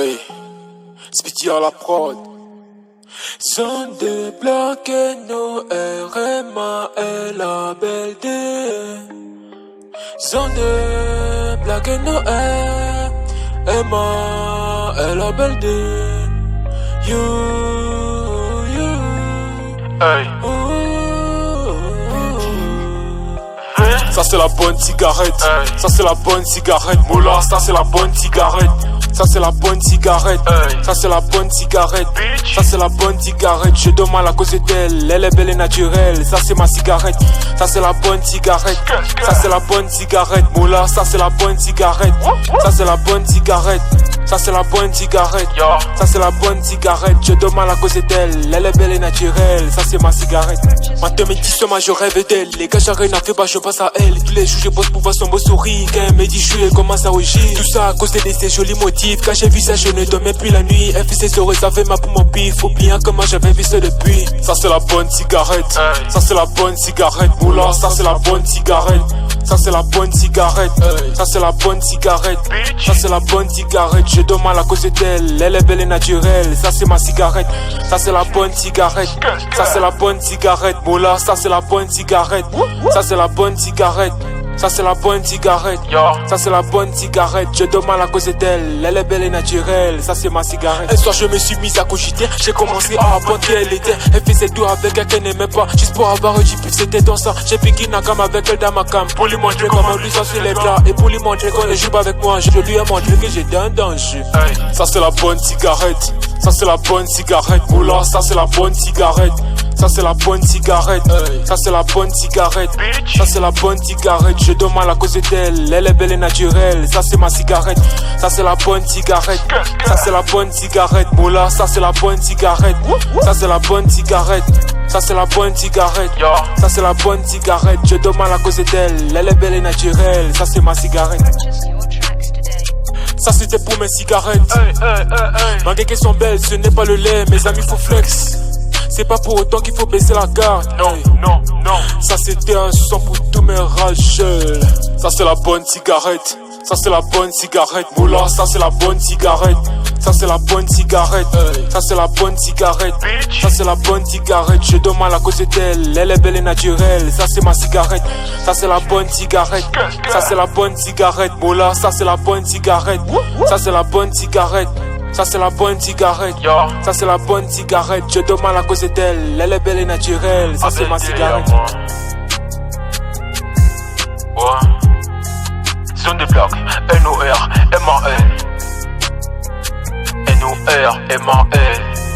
Hey, Speedy à la prod. Zone de bloc NORMAL ABLD. Zone de bloc NORMAL ABLD. You. Hey. Ça c'est la bonne cigarette, hey. Ça c'est la bonne cigarette, Moula, ça c'est la bonne cigarette. Ça c'est la bonne cigarette, hey. Ça c'est la bonne cigarette, bitch. Ça c'est la bonne cigarette, je donne mal à cause d'elle, elle est belle et naturelle. Ça c'est ma cigarette, ça c'est la bonne cigarette. Ça c'est la bonne cigarette, Moula, ça c'est la bonne cigarette. Ça c'est la bonne cigarette. Ça c'est la bonne cigarette, ça c'est la bonne cigarette. Je donne mal à cause d'elle, elle est belle et naturelle. Ça c'est ma cigarette. Matin midi soir je rêve d'elle. Les gars j'arrive à faire bah je passe à elle. Tous les jours je pose pour voir son beau sourire. Quand elle me dit je suis elle commence à rougir. Tout ça à cause de ses jolis motifs. Quand j'ai vu ça je ne dormais plus la nuit. Elle fait ses oreilles ça fait ma pour mon pif. Oubliant comment j'avais vu ça depuis. Ça c'est la bonne cigarette, ça c'est la bonne cigarette. Moula ça c'est la bonne cigarette. Ça c'est la bonne cigarette, ça c'est la bonne cigarette. Ça c'est la bonne cigarette. Je donne mal à cause d'elle, elle est belle et naturelle. Ça c'est ma cigarette, ça c'est la bonne cigarette. Ça c'est la bonne cigarette, Moula, ça c'est la bonne cigarette. Ça c'est la bonne cigarette. Ça c'est la bonne cigarette, ça c'est la bonne cigarette. Je donne mal à cause d'elle, elle est belle et naturelle. Ça c'est ma cigarette. Un soir je me suis mise à cogiter, j'ai commencé à apprendre qui elle était. Elle faisait tout avec elle qu'elle n'aimait pas, juste pour avoir du pif, c'était dans ça. J'ai piqué une cam avec elle dans ma cam, pour lui montrer comment lui ça se lève là. Et pour lui montrer qu'on ne joue pas avec moi, je lui ai montré que j'étais un danger. Ça c'est la bonne cigarette, ça c'est la bonne cigarette. Moula, ça c'est la bonne cigarette. Ça c'est la bonne cigarette, ça c'est la bonne cigarette. Ça c'est la bonne cigarette. Je donne mal à cause d'elle, elle est belle et naturelle. Ça c'est ma cigarette, ça c'est la bonne cigarette. Ça c'est la bonne cigarette, Moula, ça c'est la bonne cigarette. Ça c'est la bonne cigarette. Ça c'est la bonne cigarette, ça c'est la bonne cigarette. Je donne mal à cause d'elle, elle est belle et naturelle. Ça c'est ma cigarette. Ça c'était pour mes cigarettes. Malgré qu'elles sont belles, ce n'est pas le lait. Mes amis faut flex. C'est pas pour autant qu'il faut baisser la garde. Non, non, non. Ça c'était un son pour tous mes rageux. Ça c'est la bonne cigarette. Ça c'est la bonne cigarette. Moula, ça c'est la bonne cigarette. Ça c'est la bonne cigarette. Ça c'est la bonne cigarette. Ça c'est la bonne cigarette. Je donne mal à cause d'elle, elle est belle et naturelle. Ça c'est ma cigarette. Ça c'est la bonne cigarette. Ça c'est la bonne cigarette. Moula, ça c'est la bonne cigarette. Ça c'est la bonne cigarette. Ça c'est la bonne cigarette, ça c'est la bonne cigarette. Je donne mal à cause d'elle, elle est belle et naturelle. Ça c'est ma cigarette. Zone de bloc, NORMAL. NORMAL.